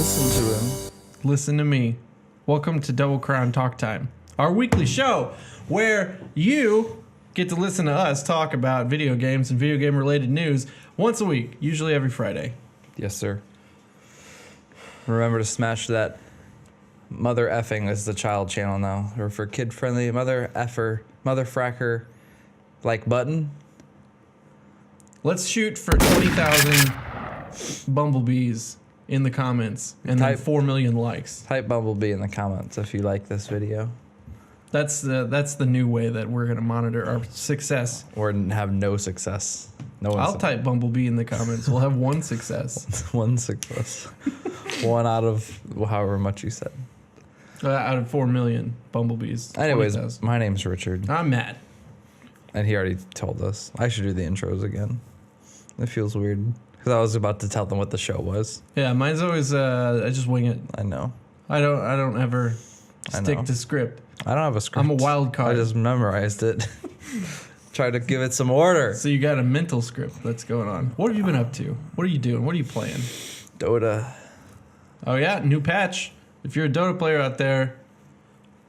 Listen to him. Listen to me. Welcome to Double Crown Talk Time, our weekly show where you get to listen to us talk about video games and video game related news once a week, usually every Friday. Yes, sir. Remember to smash that mother effing as the child channel now, or for kid friendly mother effer, mother fracker like button. Let's shoot for 20,000 bumblebees in the comments and then 4 million likes. Type Bumblebee in the comments if you like this video. That's the new way that we're gonna monitor our success. Or have no success. No I'll type Bumblebee in the comments. We'll have one success. One success. One out of however much you said. Out of 4 million bumblebees. Anyways, 20,000. my name's Richard. I'm Matt. And he already told us. I should do the intros again. It feels weird. Because I was about to tell them what the show was. Yeah, mine's always I just wing it. I know. I don't ever stick to script. I don't have a script. I'm a wild card. I just memorized it. Try to give it some order. So you got a mental script that's going on. What have you been up to? What are you doing? What are you playing? Dota. Oh yeah, new patch. If you're a Dota player out there,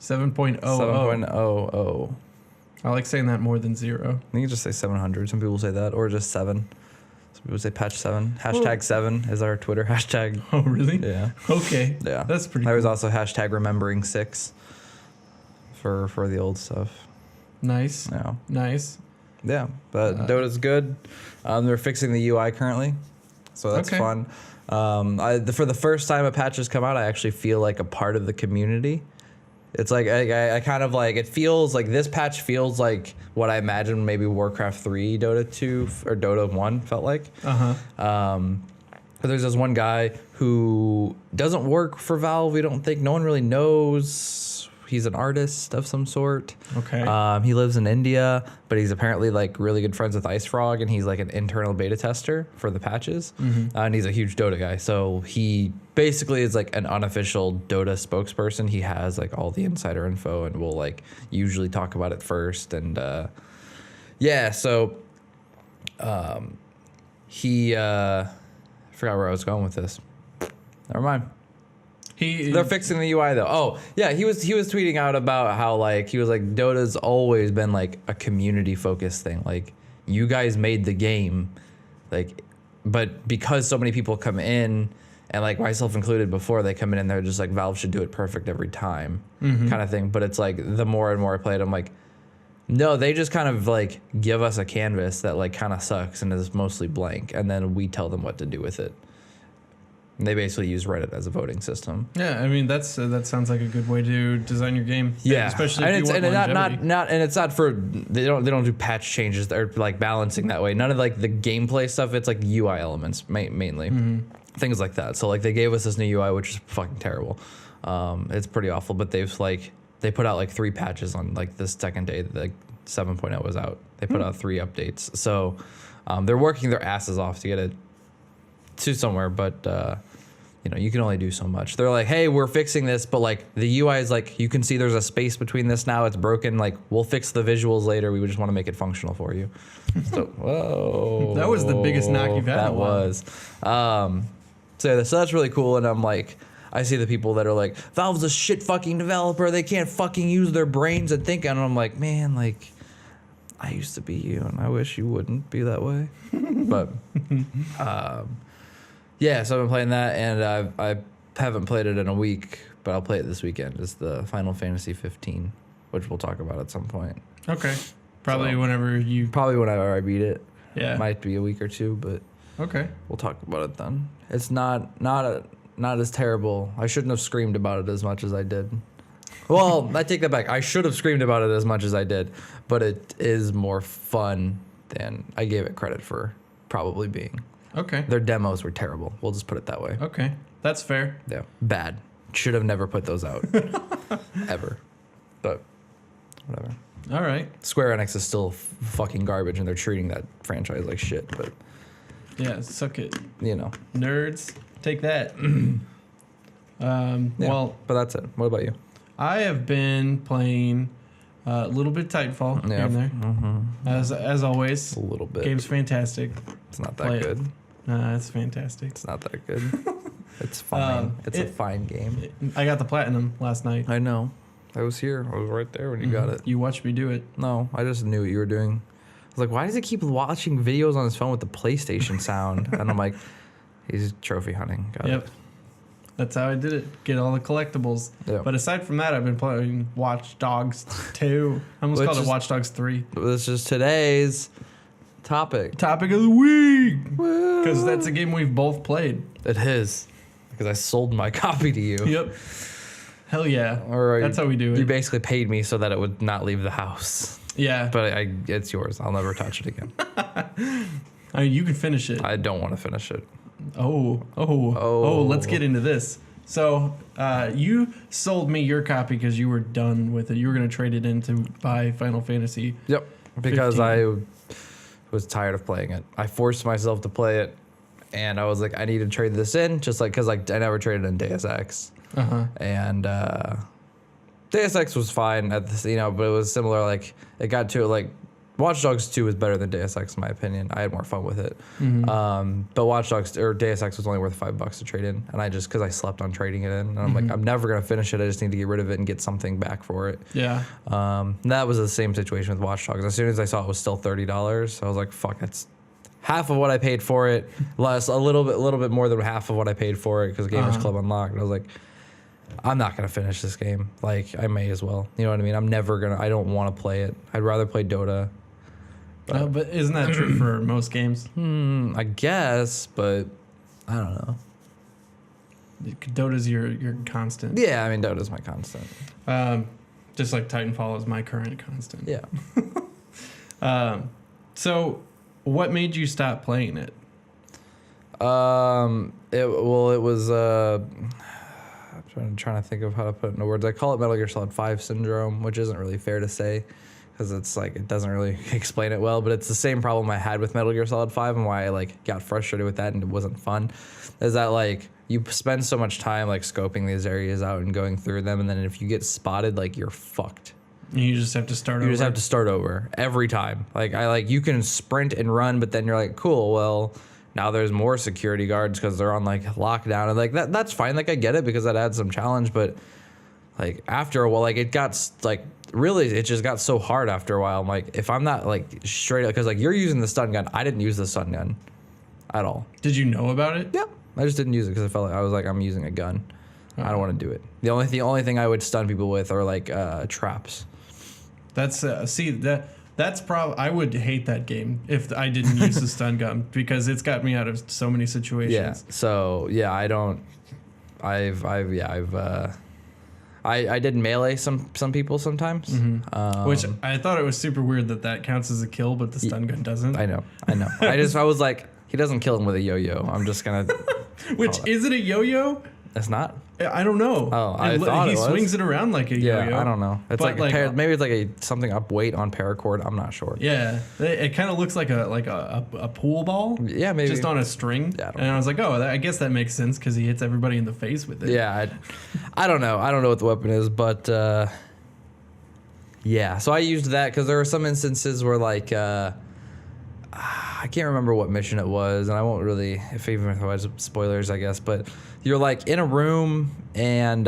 7.00. 7.00. I like saying that more than 0. You can just say 700. Some people say that. Or just 7. Some people say patch 7. Hashtag 7 is our Twitter hashtag. Oh, really? Yeah. Okay. Yeah. That's pretty I cool. was also hashtag remembering 6 for the old stuff. Nice. Yeah. Nice. Yeah. But Dota's good. They're fixing the UI currently. So that's Okay. fun. For the first time a patch has come out, I actually feel like a part of the community. It's like I kind of like, it feels like this patch feels like what I imagined maybe Warcraft 3, Dota 2, or Dota 1 felt like. There's this one guy who doesn't work for Valve. We don't think, no one really knows. He's an artist of some sort. Okay. He lives in India, but he's apparently like really good friends with IceFrog, and he's like an internal beta tester for the patches. And he's a huge Dota guy. So he basically is like an unofficial Dota spokesperson. He has like all the insider info and will like usually talk about it first. And so he I forgot where I was going with this. Never mind. They're fixing the UI though. Oh yeah, he was tweeting out about how like he was like Dota's always been like a community focused thing. Like you guys made the game, like, but because so many people come in and like myself included before they come in and they're just like Valve should do it perfect every time kind of thing. But it's like the more and more I play it, I'm like, no, they just kind of like give us a canvas that like kind of sucks and is mostly blank, and then we tell them what to do with it. They basically use Reddit as a voting system. Yeah, I mean that sounds like a good way to design your game. Yeah, especially and if you want longevity. and it's not for they don't do patch changes. They're like balancing that way. None of like the gameplay stuff. It's like UI elements mainly, things like that. So like they gave us this new UI, which is fucking terrible. It's pretty awful. But they put out like 3 patches on like the second day that like 7.0 was out. They put out 3 updates. So they're working their asses off to get it to somewhere, but. You can only do so much. They're like, hey, we're fixing this, but like the UI is like, you can see there's a space between this now. It's broken. Like we'll fix the visuals later. We just want to make it functional for you. So, whoa. That was the biggest knock you've had in a while. So that's really cool. And I'm like, I see the people that are like, Valve's a shit fucking developer. They can't fucking use their brains and think. And I'm like, man, like I used to be you and I wish you wouldn't be that way. But, yeah, so I've been playing that, and I haven't played it in a week, but I'll play it this weekend. It's the Final Fantasy 15, which we'll talk about at some point. Okay. Probably whenever you... Probably whenever I beat it. Yeah. Might be a week or 2, but okay. We'll talk about it then. It's not as terrible. I shouldn't have screamed about it as much as I did. Well, I take that back. I should have screamed about it as much as I did, but it is more fun than I gave it credit for probably being. Okay. Their demos were terrible. We'll just put it that way. Okay. That's fair. Yeah. Bad. Should have never put those out. Ever. But whatever. All right. Square Enix is still fucking garbage, and they're treating that franchise like shit, but... Yeah, suck it. Nerds. Take that. Well... But that's it. What about you? I have been playing a little bit of Titanfall here and there. As always. A little bit. Game's fantastic. It's not that good. It's fantastic. It's not that good. It's fine. It's a fine game. I got the platinum last night. I know. I was here. I was right there when you got it. You watched me do it. No, I just knew what you were doing. I was like, why does he keep watching videos on his phone with the PlayStation sound? And I'm like, he's trophy hunting. Got it. That's how I did it. Get all the collectibles. Yep. But aside from that, I've been playing Watch Dogs 2. I almost called it Watch Dogs 3. This is today's topic. Topic of the week. Because that's a game we've both played. It is. Because I sold my copy to you. Yep. Hell yeah. Or that's how we do it. You basically paid me so that it would not leave the house. Yeah. But it's yours. I'll never touch it again. I mean, you can finish it. I don't want to finish it. Oh, let's get into this. So, you sold me your copy because you were done with it. You were going to trade it in to buy Final Fantasy. Yep. Because 15. I was tired of playing it. I forced myself to play it, and I was like, I need to trade this in, just like, because like, I never traded in Deus Ex. And Deus Ex was fine at this, but it was similar. Like, it got to it, like, Watch Dogs 2 was better than Deus Ex in my opinion. I had more fun with it. But Watch Dogs or Deus Ex was only worth $5 to trade in, and because I slept on trading it in, and I'm like, I'm never gonna finish it. I just need to get rid of it and get something back for it. Yeah. That was the same situation with Watch Dogs. As soon as I saw it was still $30, I was like, fuck, that's half of what I paid for it, less a little bit more than half of what I paid for it because Gamers Club Unlocked. And I was like, I'm not gonna finish this game. Like, I may as well. You know what I mean? I don't want to play it. I'd rather play Dota. But isn't that true for most games? I guess, but I don't know. Dota's your constant. Yeah, I mean, Dota's my constant. Just like Titanfall is my current constant. Yeah. So, what made you stop playing it? It was. I'm trying to think of how to put it into words. I call it Metal Gear Solid 5 syndrome, which isn't really fair to say. Because it's like, it doesn't really explain it well, but it's the same problem I had with Metal Gear Solid 5 and why I like got frustrated with that and it wasn't fun. Is that like you spend so much time like scoping these areas out and going through them, and then if you get spotted, like you're fucked. You just have to start over. You just have to start over every time. Like you can sprint and run, but then you're like, cool, well, now there's more security guards because they're on like lockdown, and like that's fine. Like I get it because that adds some challenge, but like after a while, like it got like really, it just got so hard after a while. I'm like, if I'm not like straight up, because like you're using the stun gun, I didn't use the stun gun at all. Did you know about it? Yeah, I just didn't use it because I felt like I was like, I'm using a gun. I don't want to do it. The only thing I would stun people with are like traps. That's that's probably, I would hate that game if I didn't use the stun gun because it's got me out of so many situations. Yeah. So yeah, I did melee some people sometimes. Which I thought it was super weird that counts as a kill, but the stun gun doesn't. I know. I was like, he doesn't kill him with a yo-yo. I'm just gonna. Which is it a yo-yo? It's not. I don't know. Oh, I thought he it was. swings it around like a yo-yo. Yeah, I don't know. It's like maybe it's like something up weight on paracord. I'm not sure. Yeah, it kind of looks like a pool ball. Yeah, maybe just on a string. Yeah, I was like, I guess that makes sense because he hits everybody in the face with it. Yeah, I don't know. I don't know what the weapon is, but yeah. So I used that because there were some instances where like. I can't remember what mission it was, and I won't really, even if it was spoilers, I guess, but you're like in a room and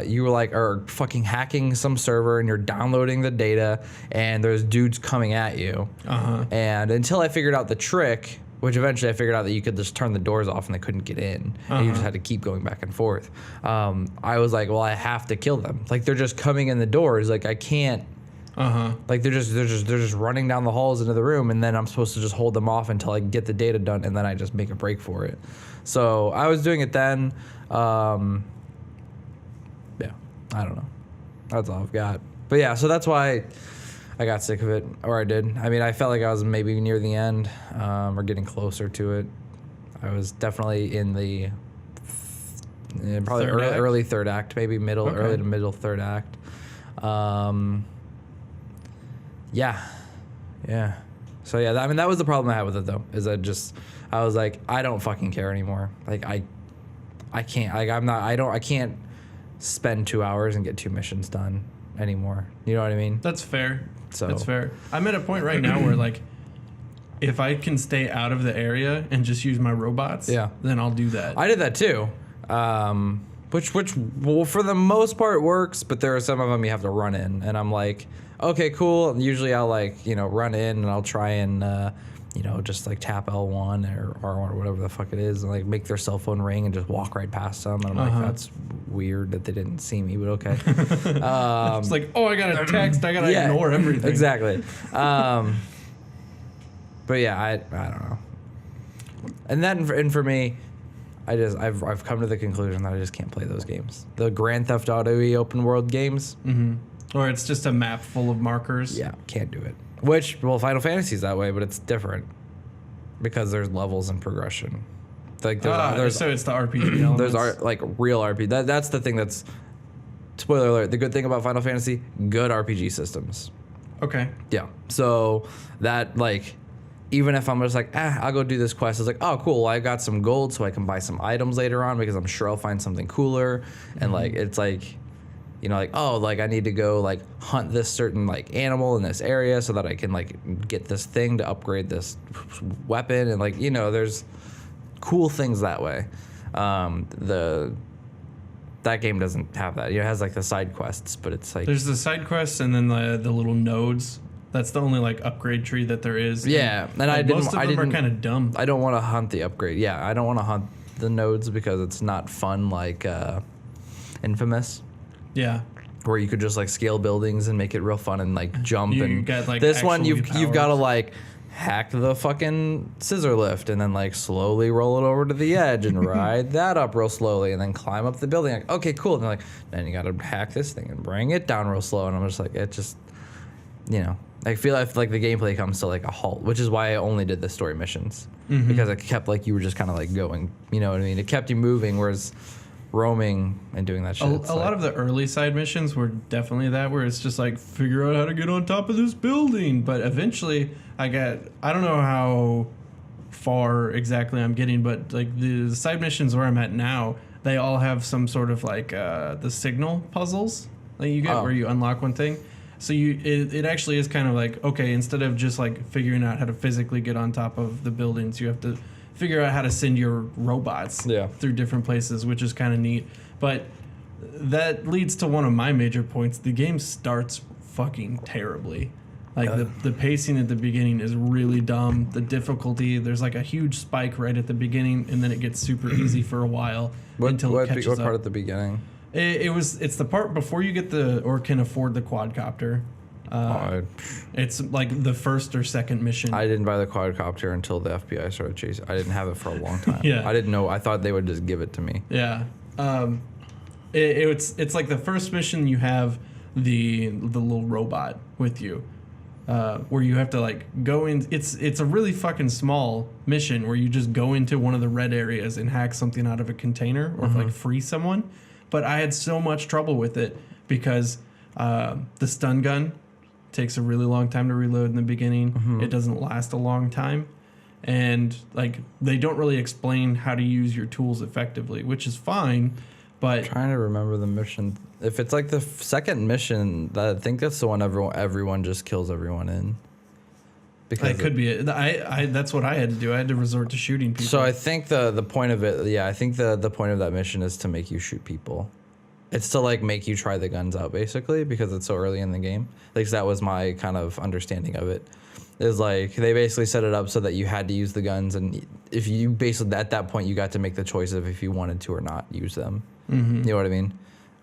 you were like are fucking hacking some server and you're downloading the data and there's dudes coming at you. And until I figured out the trick, which eventually I figured out that you could just turn the doors off and they couldn't get in. And you just had to keep going back and forth. I was like, well, I have to kill them. Like they're just coming in the doors. Like I can't. Like they're just running down the halls into the room, and then I'm supposed to just hold them off until I get the data done, and then I just make a break for it. So I was doing it then. Yeah, I don't know. That's all I've got. But yeah, so that's why I got sick of it, or I did. I mean, I felt like I was maybe near the end, or getting closer to it. I was definitely in the probably early third act, maybe early to middle third act. Yeah. So yeah, I mean that was the problem I had with it though. Is I was like, I don't fucking care anymore. Like I can't. Like I can't spend 2 hours and get 2 missions done anymore. You know what I mean? That's fair. So that's fair. I'm at a point right now where like, if I can stay out of the area and just use my robots, then I'll do that. I did that too. Which well, for the most part works, but there are some of them you have to run in, and I'm like, okay, cool. And usually I'll like run in and I'll try and just like tap L1 or whatever the fuck it is, and like make their cell phone ring and just walk right past them. And I'm like, that's weird that they didn't see me, but okay. It's like, oh, I got a text, I gotta ignore everything. Exactly. But yeah, I don't know. And for me, I've come to the conclusion that I just can't play those games. The Grand Theft Auto open world games. Mm-hmm. Or it's just a map full of markers. Yeah, can't do it. Which, well, Final Fantasy's that way, but it's different because there's levels and progression. Like there's so it's the RPG elements. There's real RPG. That's the thing that's, spoiler alert, the good thing about Final Fantasy, good RPG systems. Okay. Yeah. So that even if I'm just like, I'll go do this quest, it's like, oh, cool, I got some gold so I can buy some items later on because I'm sure I'll find something cooler. And it's like, I need to go hunt this certain animal in this area so that I can get this thing to upgrade this weapon. And there's cool things that way. That game doesn't have that. It has the side quests, but it's there's the side quests and then the little nodes. That's the only upgrade tree that there is. Yeah, and most of them are kind of dumb. I don't want to hunt the upgrade. Yeah, I don't want to hunt the nodes because it's not fun like Infamous. Yeah. Where you could just scale buildings and make it real fun and jump and got, this one you've got to powers. hack the fucking scissor lift and then slowly roll it over to the edge and ride that up real slowly and then climb up the building. Okay, cool. And then you got to hack this thing and bring it down real slow. And I'm just it just I feel like the gameplay comes to a halt, which is why I only did the story missions because it kept you were just kind of going. You know what I mean? It kept you moving, whereas roaming and doing that shit. A lot of the early side missions were definitely that, where it's just figure out how to get on top of this building. But eventually, I don't know how far exactly I'm getting, but the side missions where I'm at now, they all have some sort of the signal puzzles that you get where you unlock one thing. So it actually is kind of okay, instead of just figuring out how to physically get on top of the buildings, you have to figure out how to send your robots through different places, which is kind of neat. But that leads to one of my major points. The game starts fucking terribly. The pacing at the beginning is really dumb. The difficulty, there's a huge spike right at the beginning, and then it gets super easy for a while until it catches up. What part at the beginning? It's the part before you get or can afford the quadcopter. It's the first or second mission. I didn't buy the quadcopter until the FBI started chasing. I didn't have it for a long time. Yeah. I didn't know. I thought they would just give it to me. Yeah. It's the first mission you have the little robot with you, where you have to go in. It's a really fucking small mission where you just go into one of the red areas and hack something out of a container or free someone. But I had so much trouble with it because the stun gun takes a really long time to reload in the beginning. It doesn't last a long time. And they don't really explain how to use your tools effectively, which is fine. But I'm trying to remember the mission. If it's the second mission, I think that's the one everyone just kills everyone in. Because it could be it. I that's what I had to do. I had to resort to shooting people. So I think the point of it, I think the point of that mission is to make you shoot people. It's to make you try the guns out basically because it's so early in the game. That was my kind of understanding of it. Is they basically set it up so that you had to use the guns, and if you basically at that point you got to make the choice of if you wanted to or not use them. You know what I mean?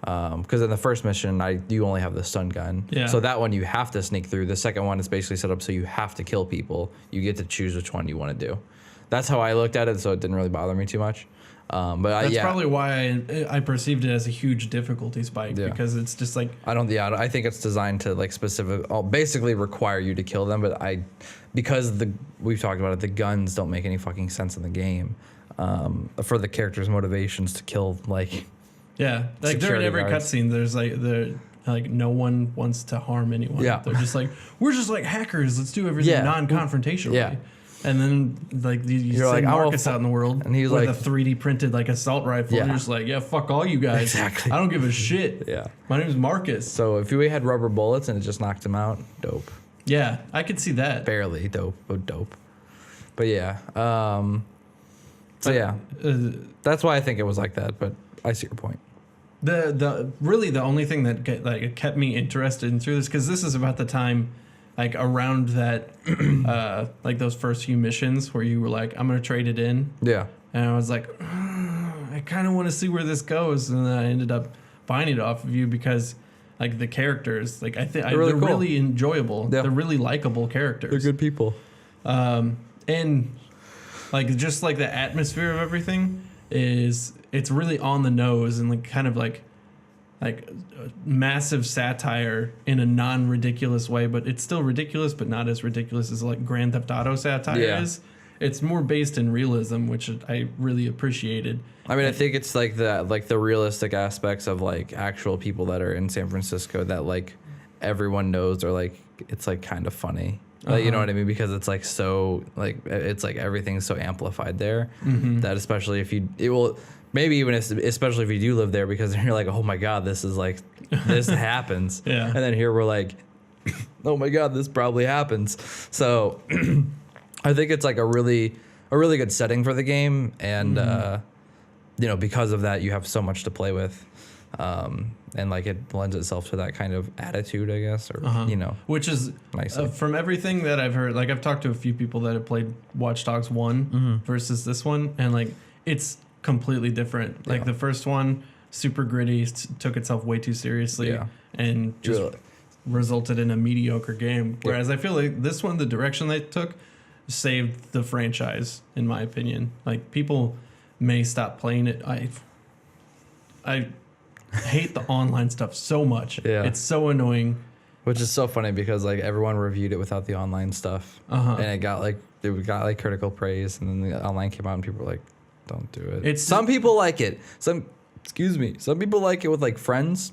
Because in the first mission, you only have the stun gun. Yeah. So that one you have to sneak through. The second one is basically set up so you have to kill people. You get to choose which one you want to do. That's how I looked at it, so it didn't really bother me too much. But that's probably why I perceived it as a huge difficulty spike because it's just I think it's designed to basically require you to kill them. But because we've talked about it, the guns don't make any fucking sense in the game for the characters' motivations to kill Yeah, they're in every cutscene. There's no one wants to harm anyone. Yeah, they're just we're just hackers. Let's do everything non-confrontationally. Yeah, and then you send Marcus out in the world, and he's with a 3D printed assault rifle. Yeah. And you're just fuck all you guys. Exactly. I don't give a shit. Yeah, my name is Marcus. So if we had rubber bullets and it just knocked him out, dope. Yeah, I could see that. Barely dope, but dope. But yeah. So yeah, that's why I think it was like that. But I see your point. The really the only thing that kept me interested in through this, because this is about the time, like around that, like those first few missions where you were like, I'm gonna trade it in. Yeah. And I was like, I kind of want to see where this goes, and then I ended up buying it off of you because, like, the characters, like they're really cool. really enjoyable. Yeah. They're really likable characters. They're good people. And like just like the atmosphere of everything it's really on the nose and like kind of like massive satire in a non-ridiculous way, but it's still ridiculous, but not as ridiculous as like Grand Theft Auto satire is. It's more based in realism, which I really appreciated. I mean, I think it's like the realistic aspects of like actual people that are in San Francisco that like everyone knows are like, it's like kind of funny. Like, you know what I mean? Because it's like so like it's like everything's so amplified there that especially if especially if you do live there, because you're like, oh my God, this is like this happens. Yeah. And then here we're like, oh my God, this probably happens. So I think it's like a really good setting for the game, and you know, because of that, you have so much to play with, and like it lends itself to that kind of attitude, I guess, or you know, which is nice. From everything that I've heard, like I've talked to a few people that have played Watch Dogs 1 versus this one, and like it's completely different. Like the first one, super gritty, took itself way too seriously, and just resulted in a mediocre game. Whereas I feel like this one, the direction they took, saved the franchise, in my opinion. Like people may stop playing it. I hate the online stuff so much. It's so annoying. Which is so funny because like everyone reviewed it without the online stuff, and it got like critical praise, and then the online came out and people were like, don't do it. Some people like it. Some people like it with like friends.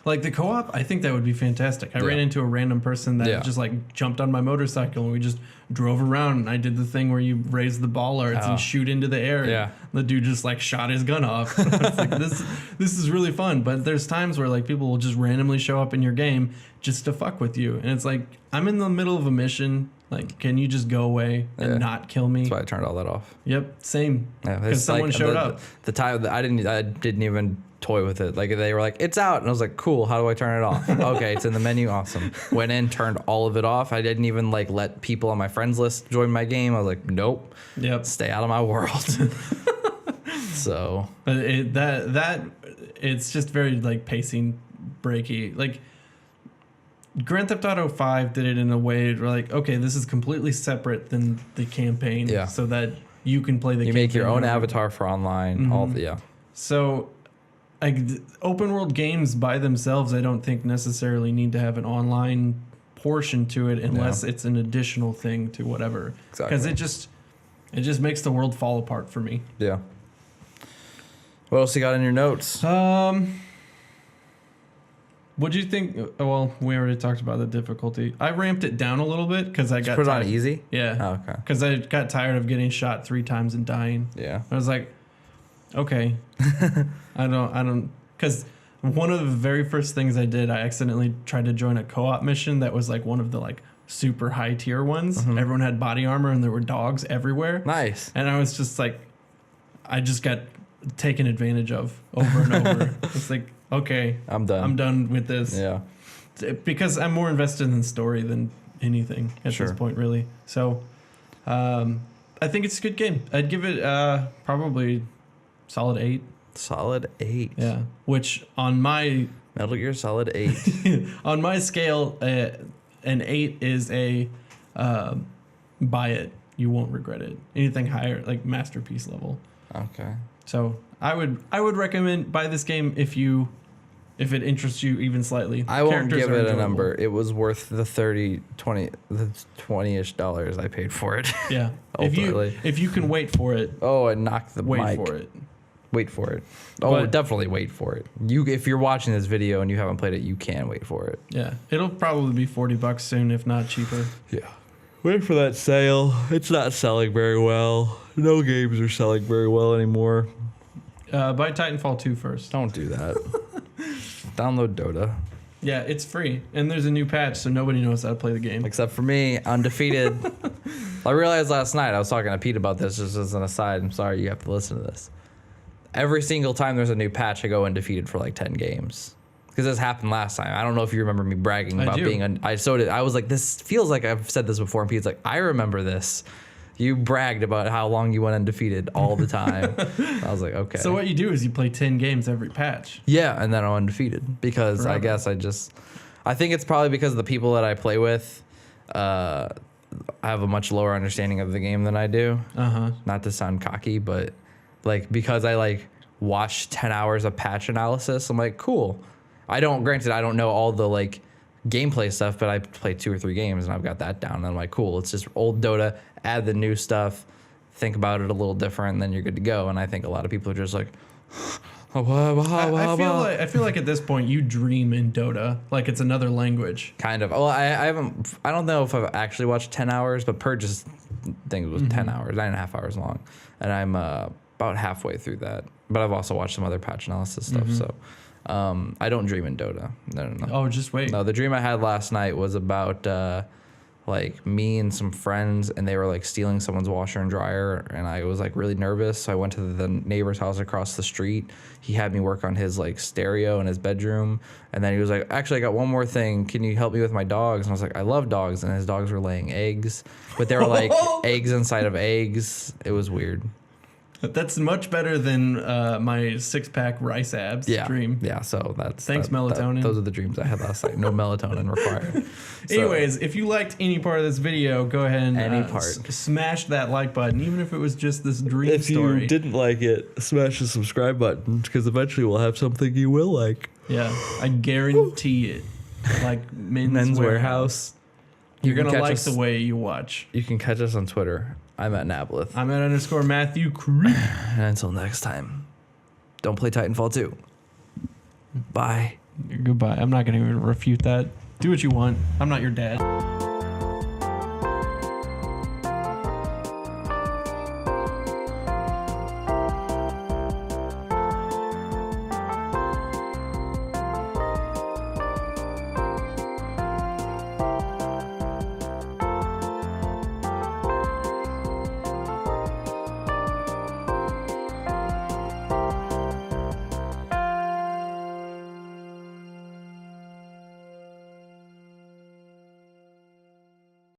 Like the co-op, I think that would be fantastic. I ran into a random person that just like jumped on my motorcycle and we just drove around, and I did the thing where you raise the ball arts and shoot into the air. Yeah. The dude just like shot his gun off. It's like, this is really fun. But there's times where like people will just randomly show up in your game just to fuck with you. And it's like, I'm in the middle of a mission. Like, can you just go away and not kill me? That's why I turned all that off. Yep, same. Because someone like showed up. The time I didn't even toy with it. Like they were like, it's out, and I was like, cool. How do I turn it off? Okay, it's in the menu. Awesome. Went in, turned all of it off. I didn't even like let people on my friends list join my game. I was like, nope. Yep. Stay out of my world. So. But it's just very like pacing breaky. Like Grand Theft Auto 5 did it in a way where like, okay, this is completely separate than the campaign. Yeah. So that you can play the campaign. You make your own avatar for online. So like open world games by themselves, I don't think necessarily need to have an online portion to it unless it's an additional thing to whatever. Exactly. Because it just makes the world fall apart for me. Yeah. What else you got in your notes? What do you think? Well, we already talked about the difficulty. I ramped it down a little bit because I got put it on easy. Yeah. Oh, okay. Because I got tired of getting shot 3 times and dying. Yeah. I was like, okay. I don't. Because one of the very first things I did, I accidentally tried to join a co-op mission that was like one of the like super high tier ones. Everyone had body armor and there were dogs everywhere. Nice. And I was just like, I just got taken advantage of over and over. It's like, okay, I'm done with this. Yeah. Because I'm more invested in the story than anything at this point, really. So, I think it's a good game. I'd give it probably solid 8. Solid 8. Yeah. Which on my Metal Gear Solid 8. on my scale, an 8 is a buy it. You won't regret it. Anything higher, like masterpiece level. Okay. So I would recommend buy this game if it interests you even slightly. I won't give it a number. It was worth the $20-ish I paid for it. Yeah. if you can wait for it. Oh, and knock the wait mic. for it. Wait for it. Oh, definitely wait for it. If you're watching this video and you haven't played it, you can wait for it. Yeah. It'll probably be $40 soon, if not cheaper. Yeah. Wait for that sale. It's not selling very well. No games are selling very well anymore. Buy Titanfall 2 first. Don't do that. Download Dota. Yeah, it's free. And there's a new patch, so nobody knows how to play the game. Except for me, undefeated. I realized last night, I was talking to Pete about this just as an aside. I'm sorry you have to listen to this. Every single time there's a new patch, I go undefeated for like 10 games. Because this happened last time. I don't know if you remember me bragging about being... I was like, this feels like I've said this before. And Pete's like, I remember this. You bragged about how long you went undefeated all the time. I was like, okay. So what you do is you play 10 games every patch. Yeah, and then I'm undefeated. Because I guess I think it's probably because the people that I play with have a much lower understanding of the game than I do. Not to sound cocky, but like because I like watch 10 hours of patch analysis, I'm like, cool. Granted, I don't know all the like gameplay stuff, but I played 2 or 3 games and I've got that down. And I'm like, cool, it's just old Dota, add the new stuff, think about it a little different, and then you're good to go. And I think a lot of people are just like, I feel like at this point you dream in Dota like it's another language. Kind of. Well, I don't know if I've actually watched 10 hours, but Purge's thing was 10 hours, 9.5 hours long. And I'm about halfway through that. But I've also watched some other patch analysis stuff, so... I don't dream in Dota. No. Oh, just wait. No, the dream I had last night was about like me and some friends, and they were like stealing someone's washer and dryer, and I was like really nervous. So I went to the neighbor's house across the street. He had me work on his like stereo in his bedroom, and then he was like, "Actually, I got one more thing. Can you help me with my dogs?" And I was like, "I love dogs," and his dogs were laying eggs, but they were like eggs inside of eggs. It was weird. That's much better than my 6-pack rice abs dream. Yeah, so that's... Thanks, melatonin. Those are the dreams I had last night. No melatonin required. Anyways, if you liked any part of this video, go ahead and smash that like button, even if it was just this dream story. If you didn't like it, smash the subscribe button, because eventually we'll have something you will like. Yeah, I guarantee it. Like Men's Warehouse. You're going to like the way you watch. You can catch us on Twitter. I'm at Nablith. I'm at _Matthew Creek. And until next time, don't play Titanfall 2. Bye. Goodbye. I'm not going to even refute that. Do what you want. I'm not your dad.